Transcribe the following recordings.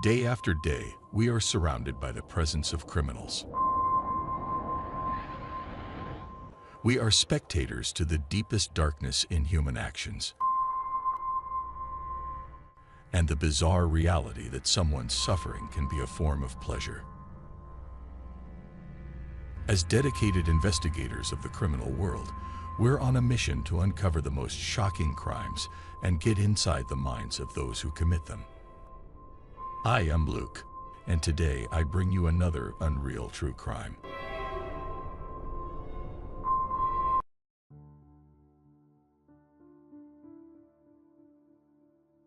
Day after day, we are surrounded by the presence of criminals. We are spectators to the deepest darkness in human actions and the bizarre reality that someone's suffering can be a form of pleasure. As dedicated investigators of the criminal world, we're on a mission to uncover the most shocking crimes and get inside the minds of those who commit them. I am Luke, and today I bring you another unreal true crime.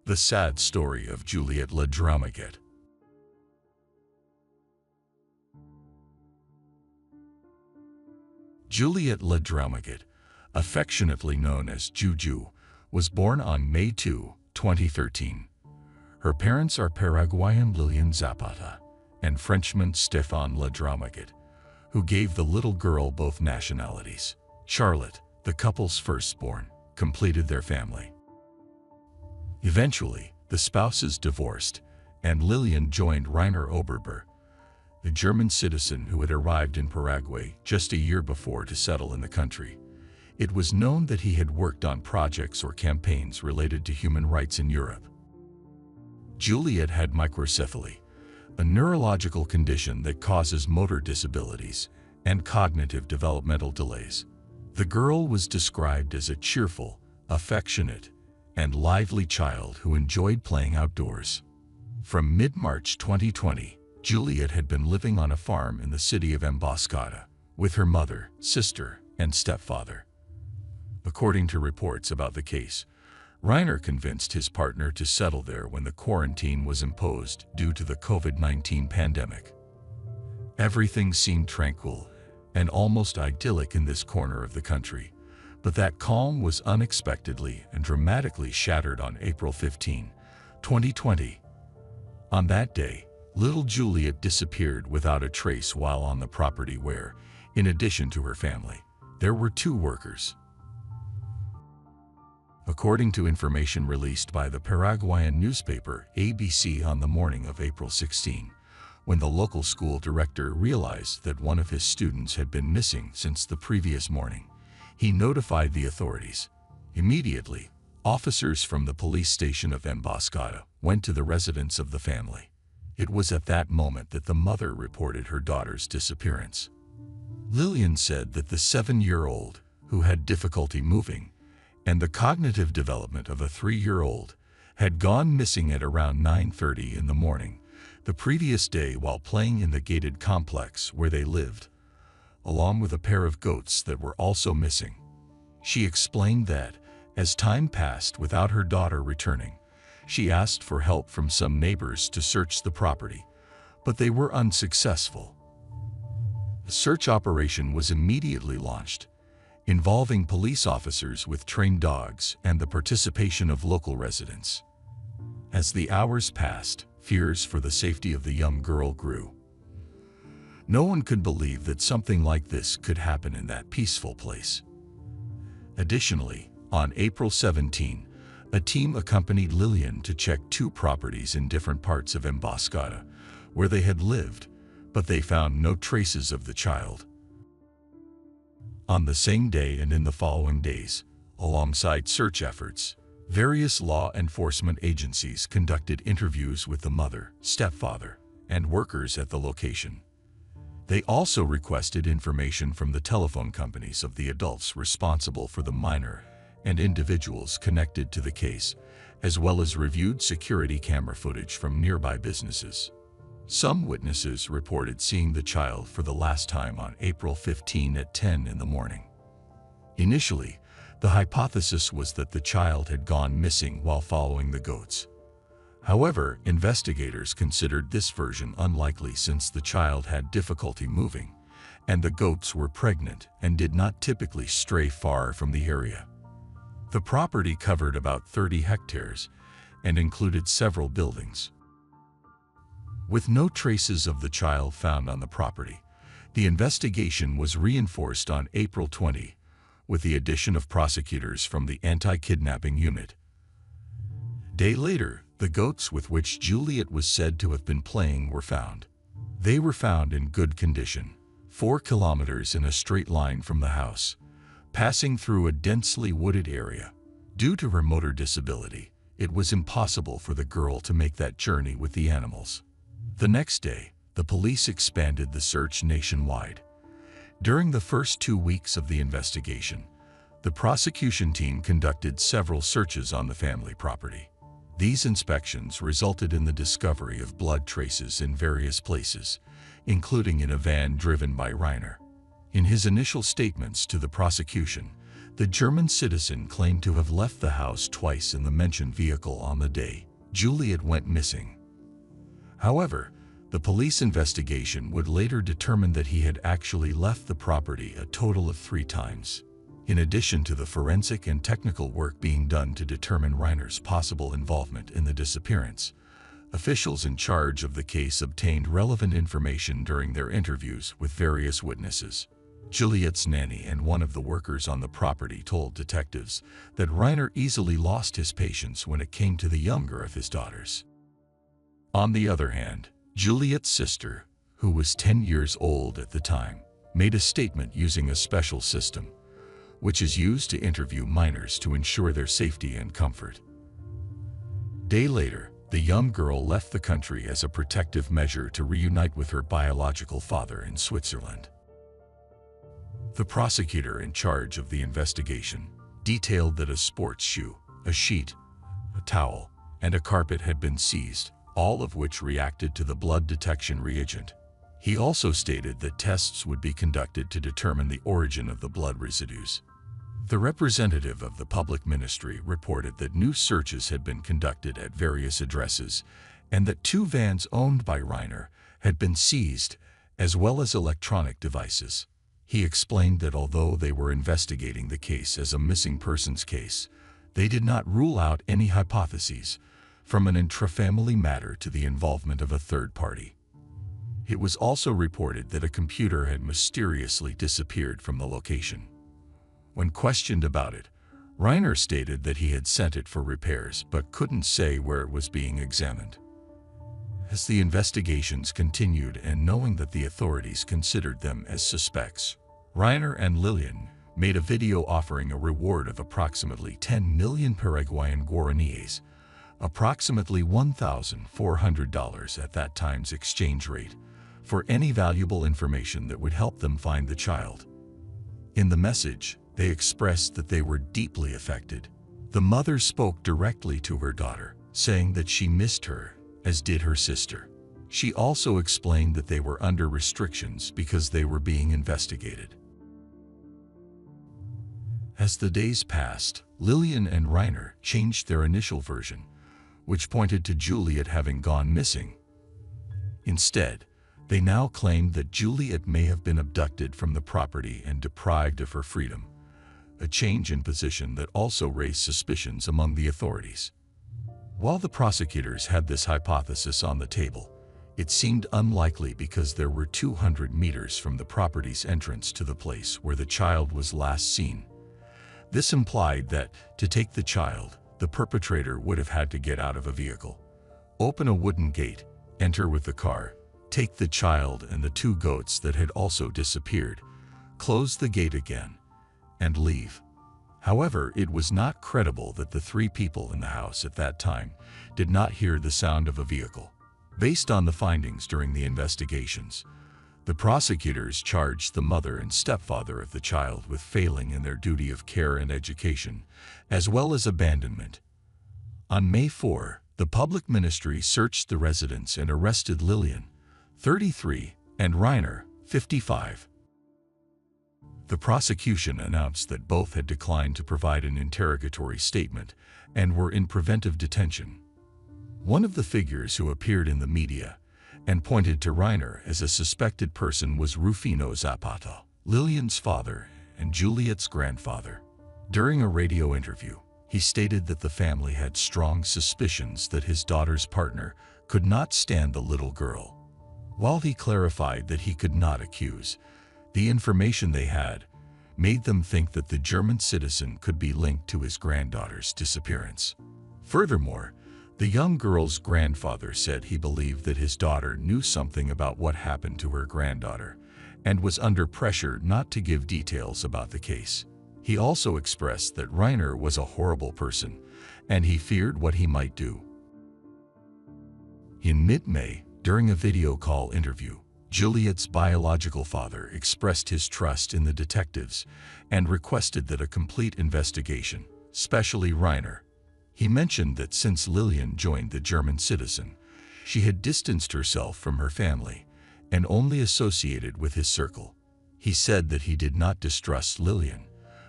The sad story of Juliette Droumaguet. Juliette Droumaguet, affectionately known as Juju, was born on May 2, 2013. Her parents are Paraguayan Lilian Zapata and Frenchman Stéphane Droumaguet, who gave the little girl both nationalities. Charlotte, the couple's firstborn, completed their family. Eventually, the spouses divorced, and Lilian joined Rainer Oberber, a German citizen who had arrived in Paraguay just a year before to settle in the country. It was known that he had worked on projects or campaigns related to human rights in Europe. Juliette had microcephaly, a neurological condition that causes motor disabilities and cognitive developmental delays. The girl was described as a cheerful, affectionate, and lively child who enjoyed playing outdoors. From mid-March 2020, Juliette had been living on a farm in the city of Emboscada with her mother, sister, and stepfather. According to reports about the case, Rainer convinced his partner to settle there when the quarantine was imposed due to the COVID-19 pandemic. Everything seemed tranquil and almost idyllic in this corner of the country, but that calm was unexpectedly and dramatically shattered on April 15, 2020. On that day, little Juliette disappeared without a trace while on the property where, in addition to her family, there were 2 workers. According to information released by the Paraguayan newspaper ABC on the morning of April 16, when the local school director realized that one of his students had been missing since the previous morning, he notified the authorities. Immediately, officers from the police station of Emboscada went to the residence of the family. It was at that moment that the mother reported her daughter's disappearance. Lilian said that the 7-year-old, who had difficulty moving, and the cognitive development of a 3-year-old, had gone missing at around 9:30 in the morning, the previous day while playing in the gated complex where they lived, along with a pair of goats that were also missing. She explained that, as time passed without her daughter returning, she asked for help from some neighbors to search the property, but they were unsuccessful. A search operation was immediately launched, involving police officers with trained dogs and the participation of local residents. As the hours passed, fears for the safety of the young girl grew. No one could believe that something like this could happen in that peaceful place. Additionally, on April 17, a team accompanied Lilian to check 2 properties in different parts of Emboscada, where they had lived, but they found no traces of the child. On the same day and in the following days, alongside search efforts, various law enforcement agencies conducted interviews with the mother, stepfather, and workers at the location. They also requested information from the telephone companies of the adults responsible for the minor and individuals connected to the case, as well as reviewed security camera footage from nearby businesses. Some witnesses reported seeing the child for the last time on April 15 at 10 in the morning. Initially, the hypothesis was that the child had gone missing while following the goats. However, investigators considered this version unlikely since the child had difficulty moving, and the goats were pregnant and did not typically stray far from the area. The property covered about 30 hectares and included several buildings. With no traces of the child found on the property, the investigation was reinforced on April 20, with the addition of prosecutors from the anti-kidnapping unit. A day later, The goats with which Juliette was said to have been playing were found. They were found in good condition, 4 kilometers in a straight line from the house, passing through a densely wooded area. Due to her motor disability, it was impossible for the girl to make that journey with the animals. The next day, the police expanded the search nationwide. During the first 2 weeks of the investigation, the prosecution team conducted several searches on the family property. These inspections resulted in the discovery of blood traces in various places, including in a van driven by Reiner. In his initial statements to the prosecution, the German citizen claimed to have left the house twice in the mentioned vehicle on the day Juliette went missing. However, the police investigation would later determine that he had actually left the property a total of 3 times. In addition to the forensic and technical work being done to determine Reiner's possible involvement in the disappearance, officials in charge of the case obtained relevant information during their interviews with various witnesses. Juliette's nanny and one of the workers on the property told detectives that Reiner easily lost his patience when it came to the younger of his daughters. On the other hand, Juliette's sister, who was 10 years old at the time, made a statement using a special system, which is used to interview minors to ensure their safety and comfort. A day later, the young girl left the country as a protective measure to reunite with her biological father in Switzerland. The prosecutor in charge of the investigation detailed that a sports shoe, a sheet, a towel, and a carpet had been seized, all of which reacted to the blood detection reagent. He also stated that tests would be conducted to determine the origin of the blood residues. The representative of the public ministry reported that new searches had been conducted at various addresses and that 2 vans owned by Reiner had been seized, as well as electronic devices. He explained that although they were investigating the case as a missing persons case, they did not rule out any hypotheses, from an intrafamily matter to the involvement of a third party. It was also reported that a computer had mysteriously disappeared from the location. When questioned about it, Reiner stated that he had sent it for repairs but couldn't say where it was being examined. As the investigations continued and knowing that the authorities considered them as suspects, Reiner and Lillian made a video offering a reward of approximately 10 million Paraguayan guaraníes, approximately $1,400 at that time's exchange rate, for any valuable information that would help them find the child. In the message, they expressed that they were deeply affected. The mother spoke directly to her daughter, saying that she missed her, as did her sister. She also explained that they were under restrictions because they were being investigated. As the days passed, Lillian and Reiner changed their initial version, which pointed to Juliette having gone missing. Instead, they now claimed that Juliette may have been abducted from the property and deprived of her freedom, a change in position that also raised suspicions among the authorities. While the prosecutors had this hypothesis on the table, it seemed unlikely because there were 200 meters from the property's entrance to the place where the child was last seen. This implied that, to take the child, the perpetrator would have had to get out of a vehicle, open a wooden gate, enter with the car, take the child and the 2 goats that had also disappeared, close the gate again, and leave. However, it was not credible that the 3 people in the house at that time did not hear the sound of a vehicle. Based on the findings during the investigations, the prosecutors charged the mother and stepfather of the child with failing in their duty of care and education, as well as abandonment. On May 4, the public ministry searched the residence and arrested Lillian, 33, and Reiner, 55. The prosecution announced that both had declined to provide an interrogatory statement and were in preventive detention. One of the figures who appeared in the media and pointed to Reiner as a suspected person was Rufino Zapata, Lillian's father and Juliette's grandfather. During a radio interview, he stated that the family had strong suspicions that his daughter's partner could not stand the little girl. While he clarified that he could not accuse, the information they had made them think that the German citizen could be linked to his granddaughter's disappearance. Furthermore, The young girl's grandfather said he believed that his daughter knew something about what happened to her granddaughter and was under pressure not to give details about the case. He also expressed that Reiner was a horrible person and he feared what he might do. In mid-May, during a video call interview, Juliette's biological father expressed his trust in the detectives and requested that a complete investigation, especially Reiner. He mentioned that since Lillian joined the German Citizen, she had distanced herself from her family and only associated with his circle. He said that he did not distrust Lillian,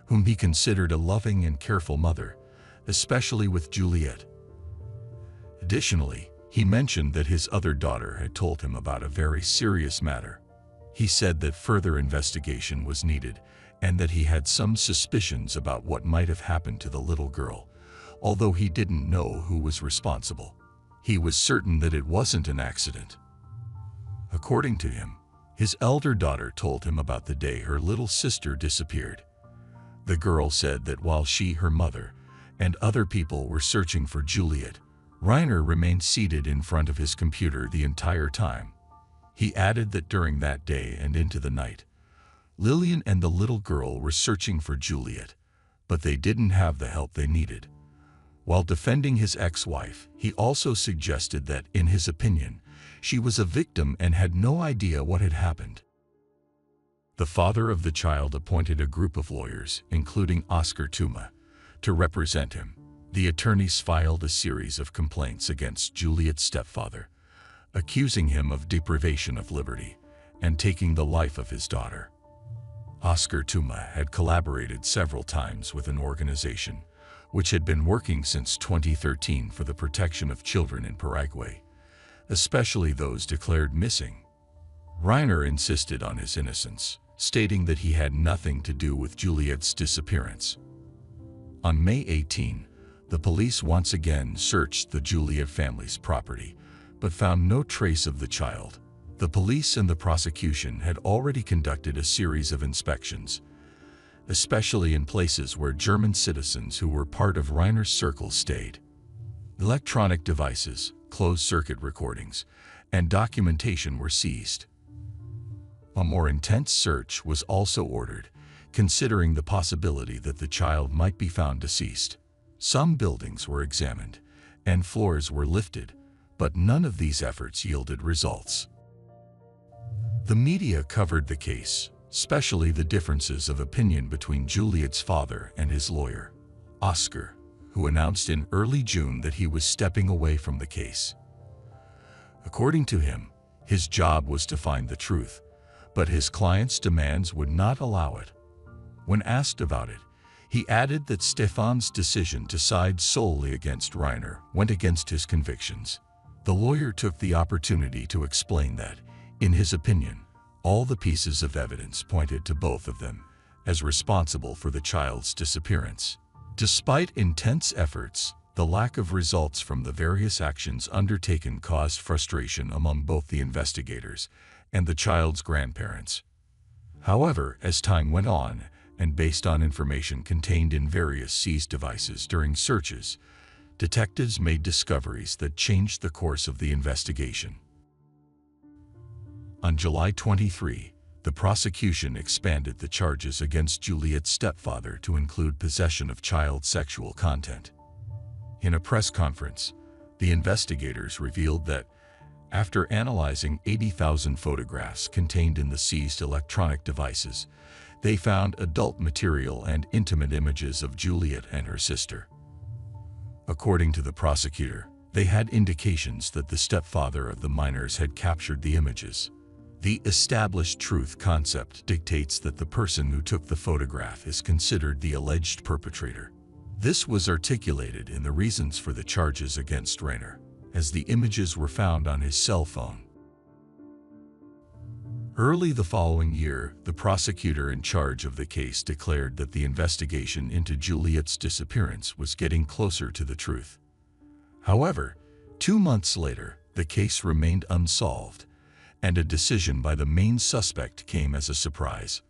whom he considered a loving and careful mother, especially with Juliette. Additionally, he mentioned that his other daughter had told him about a very serious matter. He said that further investigation was needed and that he had some suspicions about what might have happened to the little girl, although he didn't know who was responsible. He was certain that it wasn't an accident. According to him, his elder daughter told him about the day her little sister disappeared. The girl said that while she, her mother, and other people were searching for Juliette, Reiner remained seated in front of his computer the entire time. He added that during that day and into the night, Lillian and the little girl were searching for Juliette, but they didn't have the help they needed. While defending his ex-wife, he also suggested that, in his opinion, she was a victim and had no idea what had happened. The father of the child appointed a group of lawyers, including Oscar Tuma, to represent him. The attorneys filed a series of complaints against Juliette's stepfather, accusing him of deprivation of liberty and taking the life of his daughter. Oscar Tuma had collaborated several times with an organization which had been working since 2013 for the protection of children in Paraguay, especially those declared missing. Reiner insisted on his innocence, stating that he had nothing to do with Juliette's disappearance. On May 18, the police once again searched the Juliette family's property, but found no trace of the child. The police and the prosecution had already conducted a series of inspections, especially in places where German citizens who were part of Reiner's circle stayed. Electronic devices, closed-circuit recordings, and documentation were seized. A more intense search was also ordered, considering the possibility that the child might be found deceased. Some buildings were examined, and floors were lifted, but none of these efforts yielded results. The media covered the case, especially the differences of opinion between Juliette's father and his lawyer, Oscar, who announced in early June that he was stepping away from the case. According to him, his job was to find the truth, but his client's demands would not allow it. When asked about it, he added that Stefan's decision to side solely against Reiner went against his convictions. The lawyer took the opportunity to explain that, in his opinion, all the pieces of evidence pointed to both of them as responsible for the child's disappearance. Despite intense efforts, the lack of results from the various actions undertaken caused frustration among both the investigators and the child's grandparents. However, as time went on, and based on information contained in various seized devices during searches, detectives made discoveries that changed the course of the investigation. On July 23, the prosecution expanded the charges against Juliette's stepfather to include possession of child sexual content. In a press conference, the investigators revealed that, after analyzing 80,000 photographs contained in the seized electronic devices, they found adult material and intimate images of Juliette and her sister. According to the prosecutor, they had indications that the stepfather of the minors had captured the images. The established truth concept dictates that the person who took the photograph is considered the alleged perpetrator. This was articulated in the reasons for the charges against Reiner, as the images were found on his cell phone. Early the following year, the prosecutor in charge of the case declared that the investigation into Juliette's disappearance was getting closer to the truth. However, 2 months later, the case remained unsolved, and a decision by the main suspect came as a surprise.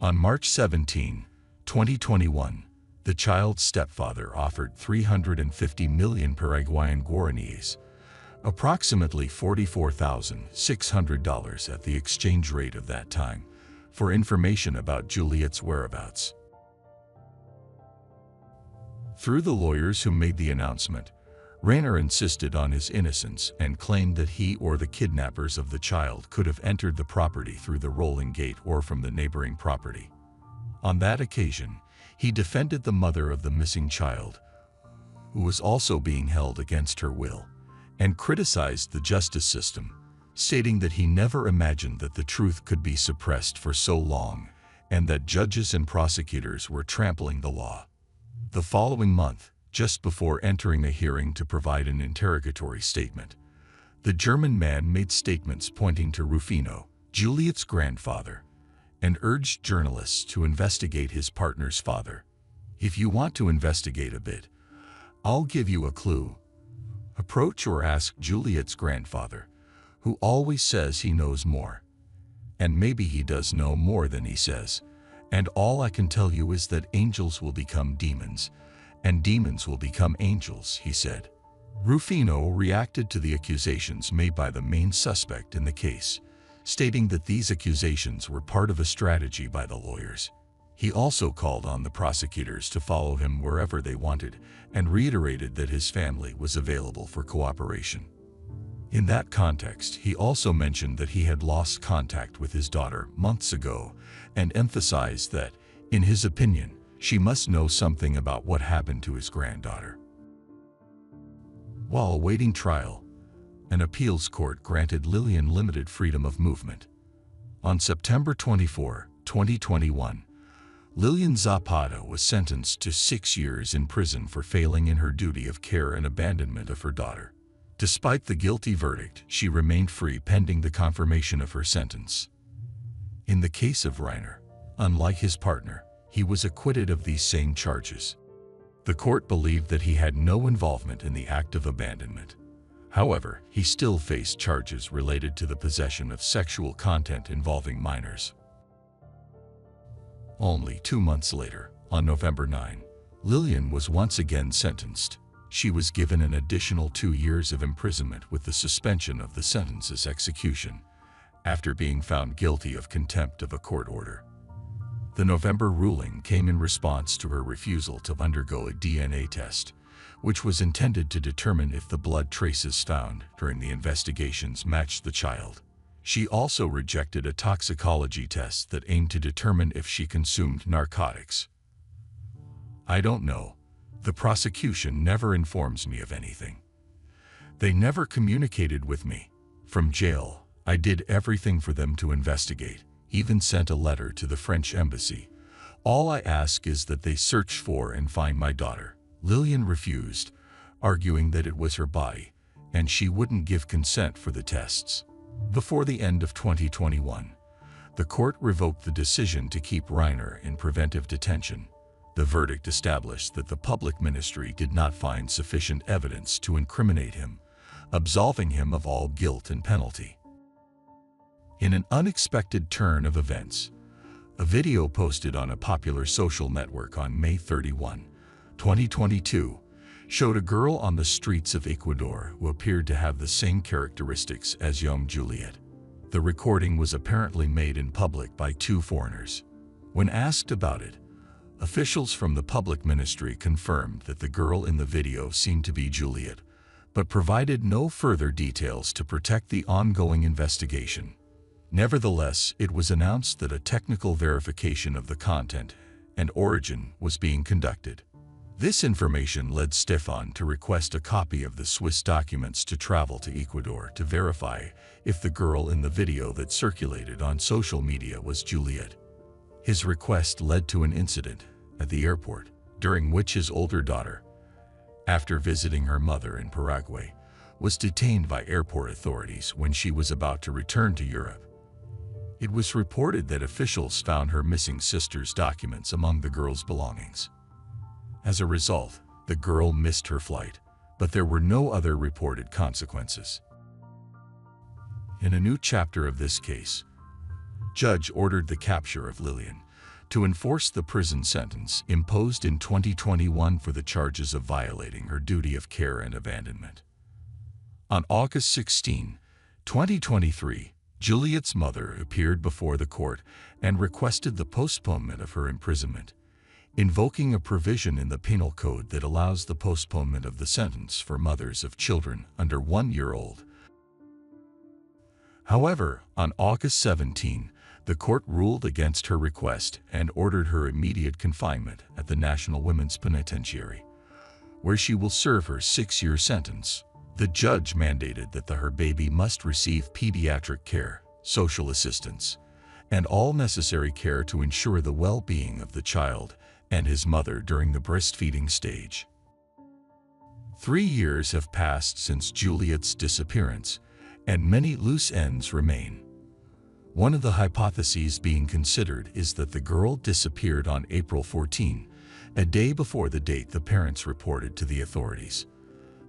On March 17, 2021, The child's stepfather offered 350 million Paraguayan guaraníes, approximately $44,600 at the exchange rate of that time, for information about Juliette's whereabouts. Through the lawyers who made the announcement, Rayner insisted on his innocence and claimed that he or the kidnappers of the child could have entered the property through the rolling gate or from the neighboring property. On that occasion, he defended the mother of the missing child, who was also being held against her will, and criticized the justice system, stating that he never imagined that the truth could be suppressed for so long and that judges and prosecutors were trampling the law. The following month, just before entering a hearing to provide an interrogatory statement, the German man made statements pointing to Rufino, Juliette's grandfather, and urged journalists to investigate his partner's father. "If you want to investigate a bit, I'll give you a clue. Approach or ask Juliette's grandfather, who always says he knows more. And maybe he does know more than he says. And all I can tell you is that angels will become demons, and demons will become angels," he said. Rufino reacted to the accusations made by the main suspect in the case, stating that these accusations were part of a strategy by the lawyers. He also called on the prosecutors to follow him wherever they wanted and reiterated that his family was available for cooperation. In that context, he also mentioned that he had lost contact with his daughter months ago and emphasized that, in his opinion, she must know something about what happened to his granddaughter. While awaiting trial, an appeals court granted Lilian limited freedom of movement. On September 24, 2021, Lilian Zapata was sentenced to 6 years in prison for failing in her duty of care and abandonment of her daughter. Despite the guilty verdict, she remained free pending the confirmation of her sentence. In the case of Rayner, unlike his partner, he was acquitted of these same charges. The court believed that he had no involvement in the act of abandonment. However, he still faced charges related to the possession of sexual content involving minors. Only 2 months later, on November 9, Lilian was once again sentenced. She was given an additional 2 years of imprisonment with the suspension of the sentence's execution, after being found guilty of contempt of a court order. The November ruling came in response to her refusal to undergo a DNA test, which was intended to determine if the blood traces found during the investigations matched the child. She also rejected a toxicology test that aimed to determine if she consumed narcotics. "I don't know. The prosecution never informs me of anything. They never communicated with me. From jail, I did everything for them to investigate, even sent a letter to the French embassy. All I ask is that they search for and find my daughter." Lilian refused, arguing that it was her body, and she wouldn't give consent for the tests. Before the end of 2021, the court revoked the decision to keep Rayner in preventive detention. The verdict established that the public ministry did not find sufficient evidence to incriminate him, absolving him of all guilt and penalty. In an unexpected turn of events, a video posted on a popular social network on May 31, 2022, showed a girl on the streets of Ecuador who appeared to have the same characteristics as young Juliette. The recording was apparently made in public by 2 foreigners. When asked about it, officials from the public ministry confirmed that the girl in the video seemed to be Juliette, but provided no further details to protect the ongoing investigation. Nevertheless, it was announced that a technical verification of the content and origin was being conducted. This information led Stefan to request a copy of the Swiss documents to travel to Ecuador to verify if the girl in the video that circulated on social media was Juliette. His request led to an incident at the airport, during which his older daughter, after visiting her mother in Paraguay, was detained by airport authorities when she was about to return to Europe. It was reported that officials found her missing sister's documents among the girl's belongings. As a result, the girl missed her flight, but there were no other reported consequences. In a new chapter of this case, judge ordered the capture of Lilian, to enforce the prison sentence imposed in 2021 for the charges of violating her duty of care and abandonment. On August 16, 2023, Juliette's mother appeared before the court and requested the postponement of her imprisonment, invoking a provision in the Penal Code that allows the postponement of the sentence for mothers of children under 1 year old. However, on August 17, the court ruled against her request and ordered her immediate confinement at the National Women's Penitentiary, where she will serve her 6-year sentence. The judge mandated that her baby must receive pediatric care, social assistance, and all necessary care to ensure the well-being of the child and his mother during the breastfeeding stage. 3 years have passed since Juliette's disappearance, and many loose ends remain. One of the hypotheses being considered is that the girl disappeared on April 14, a day before the date the parents reported to the authorities,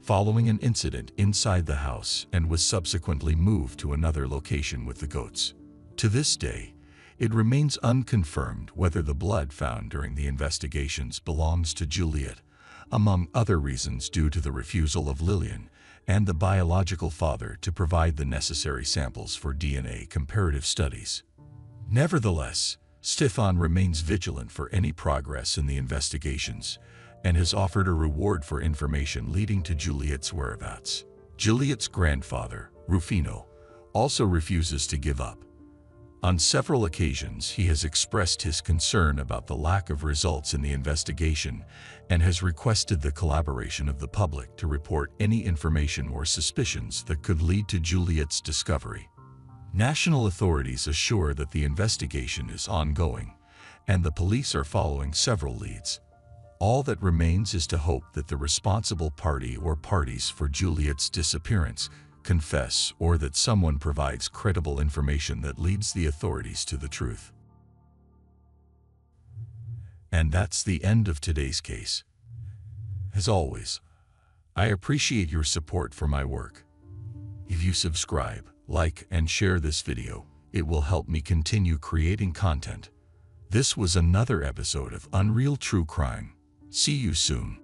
following an incident inside the house, and was subsequently moved to another location with the goats. To this day, it remains unconfirmed whether the blood found during the investigations belongs to Juliette, among other reasons due to the refusal of Lillian and the biological father to provide the necessary samples for DNA comparative studies. Nevertheless, Stefan remains vigilant for any progress in the investigations and has offered a reward for information leading to Juliette's whereabouts. Juliette's grandfather, Rufino, also refuses to give up. On several occasions, he has expressed his concern about the lack of results in the investigation and has requested the collaboration of the public to report any information or suspicions that could lead to Juliette's discovery. National authorities assure that the investigation is ongoing, and the police are following several leads. All that remains is to hope that the responsible party or parties for Juliette's disappearance confess, or that someone provides credible information that leads the authorities to the truth. And that's the end of today's case. As always, I appreciate your support for my work. If you subscribe, like, and share this video, it will help me continue creating content. This was another episode of Unreal True Crime. See you soon.